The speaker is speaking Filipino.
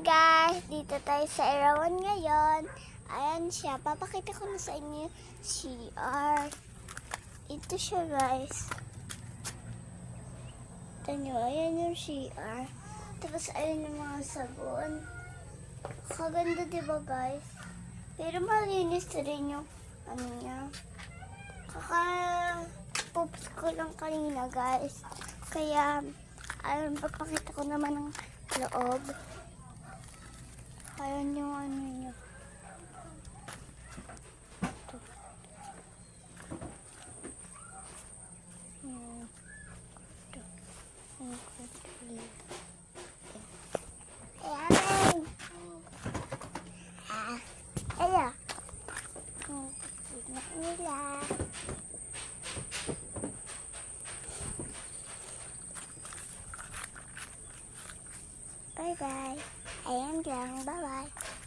Guys, dito tayo sa Erawan ngayon. Ayan siya, papakita ko na sa inyo CR. Ito siya guys. Ito nyo, ayan yung CR. Tapos ayan yung mga sabon. Kaganda diba guys? Pero malinis rin yung ano niya. Kaka-poops ko lang kanina guys. Kaya, ayan, papakita ko naman ng loob. Ayan yung ano niya. Ito. Ito. Ayan. Ayan. Tignan nila. Bye-bye. Ayan lang. Bye-bye.